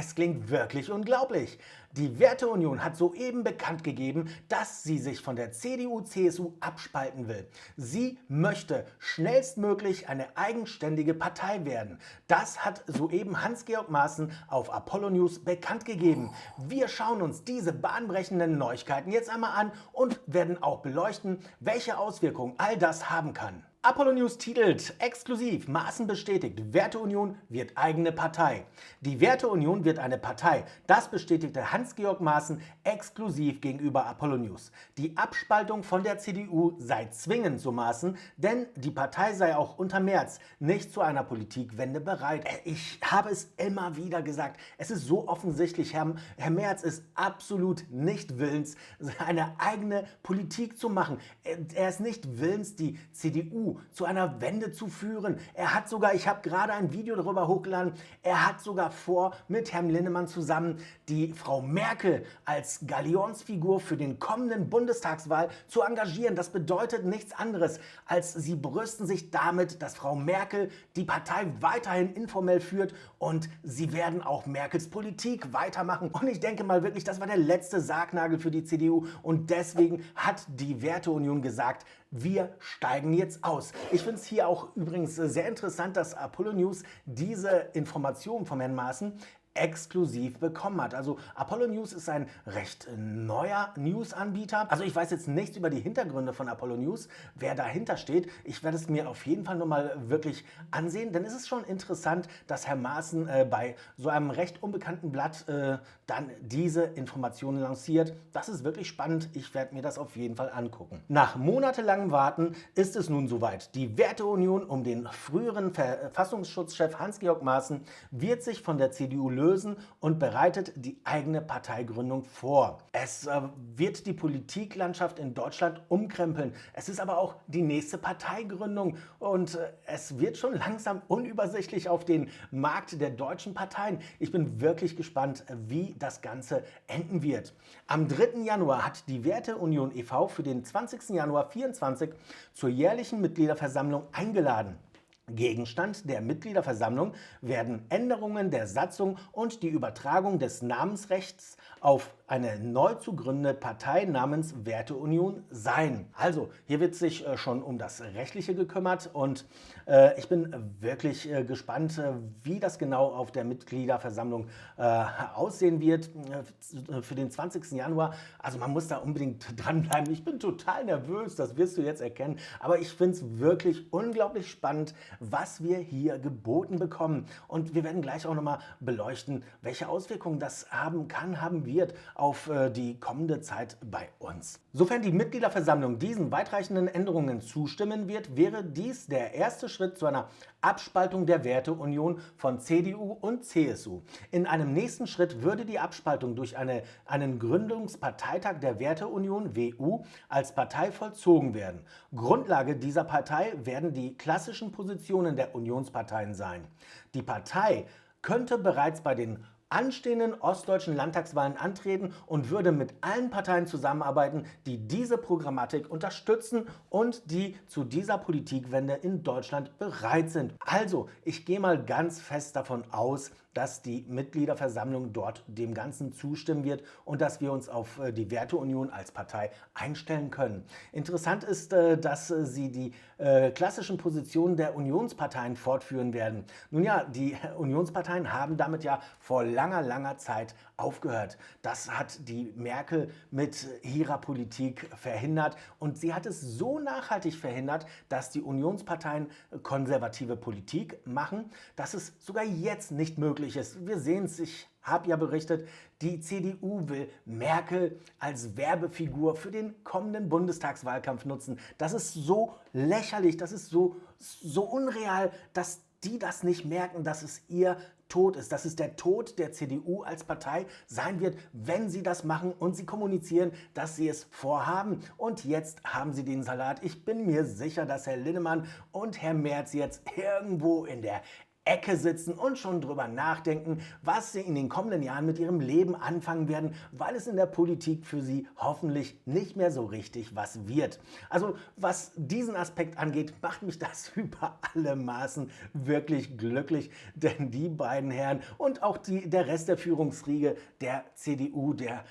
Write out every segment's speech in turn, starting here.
Es klingt wirklich unglaublich. Die Werteunion hat soeben bekannt gegeben, dass sie sich von der CDU-CSU abspalten will. Sie möchte schnellstmöglich eine eigenständige Partei werden. Das hat soeben Hans-Georg Maaßen auf Apollo News bekannt gegeben. Wir schauen uns diese bahnbrechenden Neuigkeiten jetzt einmal an und werden auch beleuchten, welche Auswirkungen all das haben kann. Apollo News titelt exklusiv: Maaßen bestätigt, Werteunion wird eigene Partei. Die Werteunion wird eine Partei. Das bestätigte Hans-Georg Maaßen exklusiv gegenüber Apollo News. Die Abspaltung von der CDU sei zwingend, so Maaßen, denn die Partei sei auch unter Merz nicht zu einer Politikwende bereit. Ich habe es immer wieder gesagt, es ist so offensichtlich, Herr Merz ist absolut nicht willens, eine eigene Politik zu machen. Er ist nicht willens, die CDU zu einer Wende zu führen. Er hat sogar, ich habe gerade ein Video darüber hochgeladen, er hat sogar vor, mit Herrn Linnemann zusammen die Frau Merkel als Galionsfigur für den kommenden Bundestagswahl zu engagieren. Das bedeutet nichts anderes, als sie brüsten sich damit, dass Frau Merkel die Partei weiterhin informell führt und sie werden auch Merkels Politik weitermachen. Und ich denke mal wirklich, das war der letzte Sargnagel für die CDU und deswegen hat die Werteunion gesagt, wir steigen jetzt aus. Ich finde es hier auch übrigens sehr interessant, dass Apollo News diese Information vom Herrn Maaßen exklusiv bekommen hat. Also Apollo News ist ein recht neuer News-Anbieter. Also ich weiß jetzt nichts über die Hintergründe von Apollo News, wer dahinter steht. Ich werde es mir auf jeden Fall nochmal wirklich ansehen, denn es ist schon interessant, dass Herr Maaßen bei so einem recht unbekannten Blatt dann diese Informationen lanciert. Das ist wirklich spannend. Ich werde mir das auf jeden Fall angucken. Nach monatelangem Warten ist es nun soweit. Die Werteunion um den früheren Verfassungsschutzchef Hans-Georg Maaßen wird sich von der CDU lösen und bereitet die eigene Parteigründung vor. Es wird die Politiklandschaft in Deutschland umkrempeln. Es ist aber auch die nächste Parteigründung und es wird schon langsam unübersichtlich auf den Markt der deutschen Parteien. Ich bin wirklich gespannt, wie das Ganze enden wird. Am 3. Januar hat die Werteunion e.V. für den 20. Januar 2024 zur jährlichen Mitgliederversammlung eingeladen. Gegenstand der Mitgliederversammlung werden Änderungen der Satzung und die Übertragung des Namensrechts auf eine neu zu gründende Partei namens Werteunion sein. Also hier wird sich schon um das Rechtliche gekümmert und ich bin wirklich gespannt, wie das genau auf der Mitgliederversammlung aussehen wird für den 20. Januar. Also man muss da unbedingt dranbleiben. Ich bin total nervös, das wirst du jetzt erkennen, aber ich finde es wirklich unglaublich spannend, was wir hier geboten bekommen. Und wir werden gleich auch nochmal beleuchten, welche Auswirkungen das haben kann, haben wird auf die kommende Zeit bei uns. Sofern die Mitgliederversammlung diesen weitreichenden Änderungen zustimmen wird, wäre dies der erste Schritt zu einer Abspaltung der Werteunion von CDU und CSU. In einem nächsten Schritt würde die Abspaltung durch einen Gründungsparteitag der Werteunion WU als Partei vollzogen werden. Grundlage dieser Partei werden die klassischen Positionen der Unionsparteien sein. Die Partei könnte bereits bei den anstehenden ostdeutschen Landtagswahlen antreten und würde mit allen Parteien zusammenarbeiten, die diese Programmatik unterstützen und die zu dieser Politikwende in Deutschland bereit sind. Also, ich gehe mal ganz fest davon aus, dass die Mitgliederversammlung dort dem Ganzen zustimmen wird und dass wir uns auf die Werteunion als Partei einstellen können. Interessant ist, dass sie die klassischen Positionen der Unionsparteien fortführen werden. Nun ja, die Unionsparteien haben damit ja vor langer Zeit aufgehört. Das hat die Merkel mit ihrer Politik verhindert und sie hat es so nachhaltig verhindert, dass die Unionsparteien konservative Politik machen, dass es sogar jetzt nicht möglich ist. Wir sehen es, ich habe ja berichtet, die CDU will Merkel als Werbefigur für den kommenden Bundestagswahlkampf nutzen. Das ist so lächerlich, das ist so unreal, dass die das nicht merken, dass es ihr Tod ist, dass es der Tod der CDU als Partei sein wird, wenn sie das machen und sie kommunizieren, dass sie es vorhaben. Und jetzt haben sie den Salat. Ich bin mir sicher, dass Herr Linnemann und Herr Merz jetzt irgendwo in der Ecke sitzen und schon drüber nachdenken, was sie in den kommenden Jahren mit ihrem Leben anfangen werden, weil es in der Politik für sie hoffentlich nicht mehr so richtig was wird. Also was diesen Aspekt angeht, macht mich das über alle Maßen wirklich glücklich, denn die beiden Herren und auch der Rest der Führungsriege der CDU, der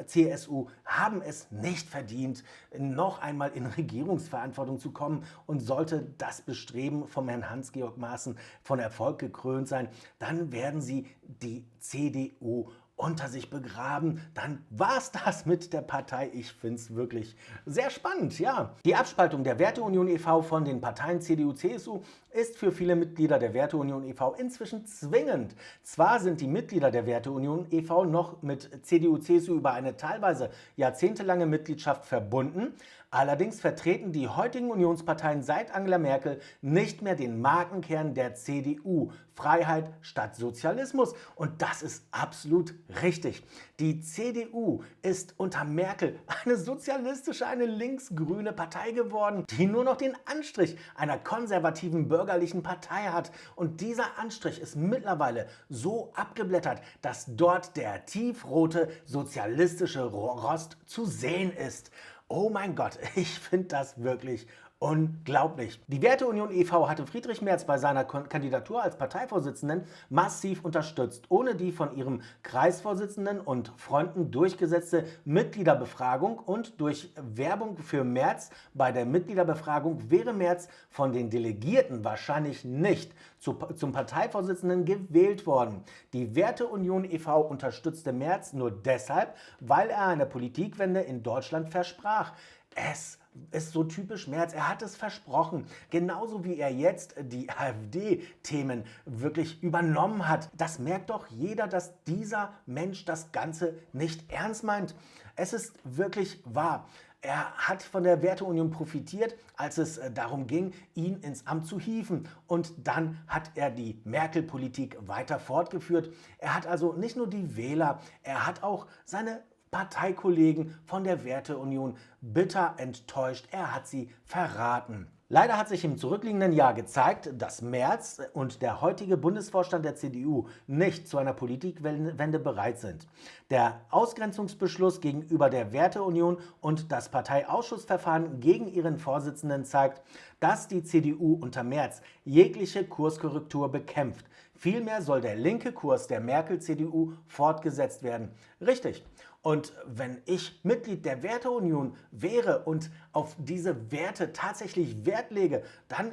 CSU haben es nicht verdient, noch einmal in Regierungsverantwortung zu kommen, und sollte das Bestreben vom Herrn Hans-Georg Maaßen von Erfolg gekrönt sein, dann werden sie die CDU unter sich begraben, dann war es das mit der Partei. Ich finde es wirklich sehr spannend, ja. Die Abspaltung der Werteunion e.V. von den Parteien CDU, CSU ist für viele Mitglieder der Werteunion e.V. inzwischen zwingend. Zwar sind die Mitglieder der Werteunion e.V. noch mit CDU, CSU über eine teilweise jahrzehntelange Mitgliedschaft verbunden, allerdings vertreten die heutigen Unionsparteien seit Angela Merkel nicht mehr den Markenkern der CDU, Freiheit statt Sozialismus, und das ist absolut richtig. Die CDU ist unter Merkel eine sozialistische, eine linksgrüne Partei geworden, die nur noch den Anstrich einer konservativen bürgerlichen Partei hat. Und dieser Anstrich ist mittlerweile so abgeblättert, dass dort der tiefrote sozialistische Rost zu sehen ist. Oh mein Gott, ich finde das wirklich unglaublich. Die Werteunion e.V. hatte Friedrich Merz bei seiner Kandidatur als Parteivorsitzenden massiv unterstützt. Ohne die von ihrem Kreisvorsitzenden und Freunden durchgesetzte Mitgliederbefragung und durch Werbung für Merz bei der Mitgliederbefragung wäre Merz von den Delegierten wahrscheinlich nicht zum Parteivorsitzenden gewählt worden. Die Werteunion e.V. unterstützte Merz nur deshalb, weil er eine Politikwende in Deutschland versprach. Es ist so typisch Merz, er hat es versprochen, genauso wie er jetzt die AfD-Themen wirklich übernommen hat. Das merkt doch jeder, dass dieser Mensch das Ganze nicht ernst meint. Es ist wirklich wahr. Er hat von der Werteunion profitiert, als es darum ging, ihn ins Amt zu hieven. Und dann hat er die Merkel-Politik weiter fortgeführt. Er hat also nicht nur die Wähler, er hat auch seine Parteikollegen von der Werteunion bitter enttäuscht. Er hat sie verraten. Leider hat sich im zurückliegenden Jahr gezeigt, dass Merz und der heutige Bundesvorstand der CDU nicht zu einer Politikwende bereit sind. Der Ausgrenzungsbeschluss gegenüber der Werteunion und das Parteiausschussverfahren gegen ihren Vorsitzenden zeigt, dass die CDU unter Merz jegliche Kurskorrektur bekämpft. Vielmehr soll der linke Kurs der Merkel-CDU fortgesetzt werden. Richtig. Und wenn ich Mitglied der Werteunion wäre und auf diese Werte tatsächlich Wert lege, dann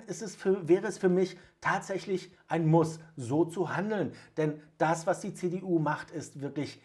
wäre es für mich tatsächlich ein Muss, so zu handeln. Denn das, was die CDU macht, ist wirklich,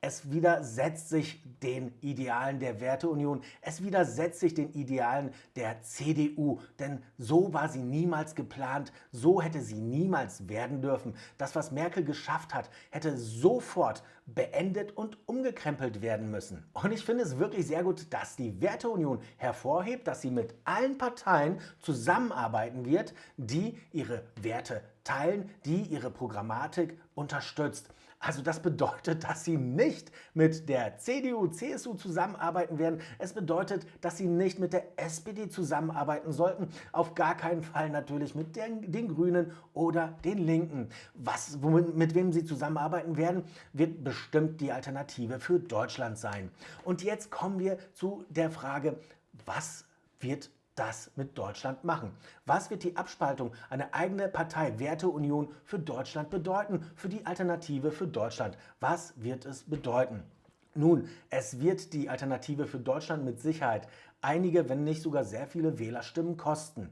es widersetzt sich den Idealen der Werteunion, es widersetzt sich den Idealen der CDU, denn so war sie niemals geplant, so hätte sie niemals werden dürfen. Das, was Merkel geschafft hat, hätte sofort beendet und umgekrempelt werden müssen. Und ich finde es wirklich sehr gut, dass die Werteunion hervorhebt, dass sie mit allen Parteien zusammenarbeiten wird, die ihre Werte teilen, die ihre Programmatik unterstützt. Also das bedeutet, dass sie nicht mit der CDU, CSU zusammenarbeiten werden. Es bedeutet, dass sie nicht mit der SPD zusammenarbeiten sollten. Auf gar keinen Fall natürlich mit den Grünen oder den Linken. Mit wem sie zusammenarbeiten werden, wird bestimmt die Alternative für Deutschland sein. Und jetzt kommen wir zu der Frage, was wird das mit Deutschland machen? Was wird die Abspaltung, eine eigene Partei, Werteunion für Deutschland bedeuten, für die Alternative für Deutschland? Was wird es bedeuten? Nun, es wird die Alternative für Deutschland mit Sicherheit einige, wenn nicht sogar sehr viele Wählerstimmen kosten.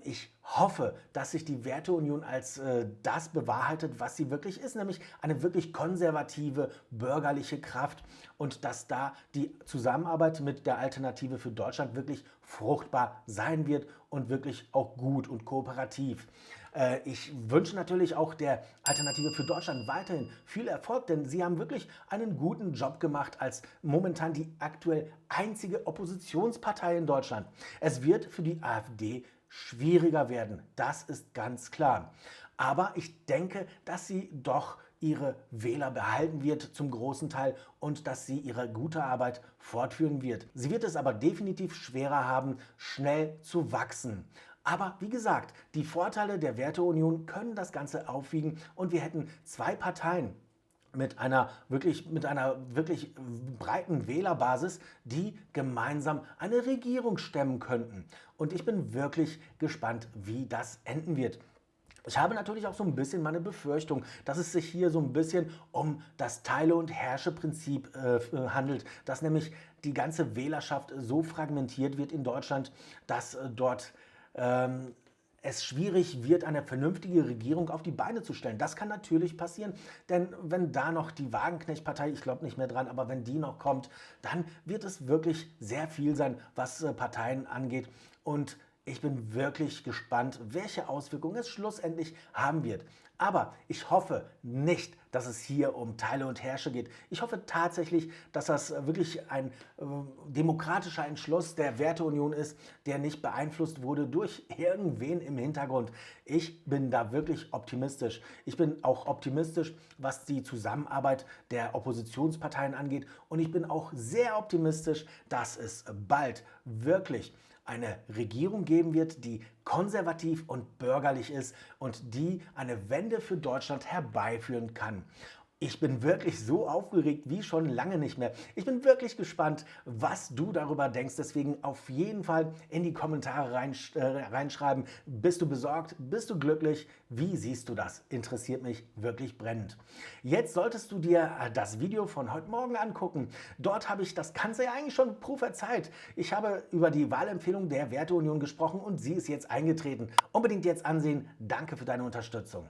Ich hoffe, dass sich die Werteunion als das bewahrheitet, was sie wirklich ist, nämlich eine wirklich konservative, bürgerliche Kraft, und dass da die Zusammenarbeit mit der Alternative für Deutschland wirklich fruchtbar sein wird und wirklich auch gut und kooperativ. Ich wünsche natürlich auch der Alternative für Deutschland weiterhin viel Erfolg, denn sie haben wirklich einen guten Job gemacht als momentan die aktuell einzige Oppositionspartei in Deutschland. Es wird für die AfD schwieriger werden, das ist ganz klar. Aber ich denke, dass sie doch ihre Wähler behalten wird zum großen Teil und dass sie ihre gute Arbeit fortführen wird. Sie wird es aber definitiv schwerer haben, schnell zu wachsen. Aber wie gesagt, die Vorteile der Werteunion können das Ganze aufwiegen und wir hätten zwei Parteien mit einer wirklich breiten Wählerbasis, die gemeinsam eine Regierung stemmen könnten. Und ich bin wirklich gespannt, wie das enden wird. Ich habe natürlich auch so ein bisschen meine Befürchtung, dass es sich hier so ein bisschen um das Teile- und Herrsche-Prinzip handelt, dass nämlich die ganze Wählerschaft so fragmentiert wird in Deutschland, dass dort es schwierig wird, eine vernünftige Regierung auf die Beine zu stellen. Das kann natürlich passieren, denn wenn da noch die Wagenknecht-Partei, ich glaube nicht mehr dran, aber wenn die noch kommt, dann wird es wirklich sehr viel sein, was Parteien angeht. Und ich bin wirklich gespannt, welche Auswirkungen es schlussendlich haben wird. Aber ich hoffe nicht, dass es hier um Teile und Herrsche geht. Ich hoffe tatsächlich, dass das wirklich ein demokratischer Entschluss der Werteunion ist, der nicht beeinflusst wurde durch irgendwen im Hintergrund. Ich bin da wirklich optimistisch. Ich bin auch optimistisch, was die Zusammenarbeit der Oppositionsparteien angeht. Und ich bin auch sehr optimistisch, dass es bald wirklich eine Regierung geben wird, die konservativ und bürgerlich ist und die eine Wende für Deutschland herbeiführen kann. Ich bin wirklich so aufgeregt wie schon lange nicht mehr. Ich bin wirklich gespannt, was du darüber denkst. Deswegen auf jeden Fall in die Kommentare reinschreiben. Bist du besorgt? Bist du glücklich? Wie siehst du das? Interessiert mich wirklich brennend. Jetzt solltest du dir das Video von heute Morgen angucken. Dort habe ich das Ganze ja eigentlich schon prophezeit. Ich habe über die Wahlempfehlung der Werteunion gesprochen und sie ist jetzt eingetreten. Unbedingt jetzt ansehen. Danke für deine Unterstützung.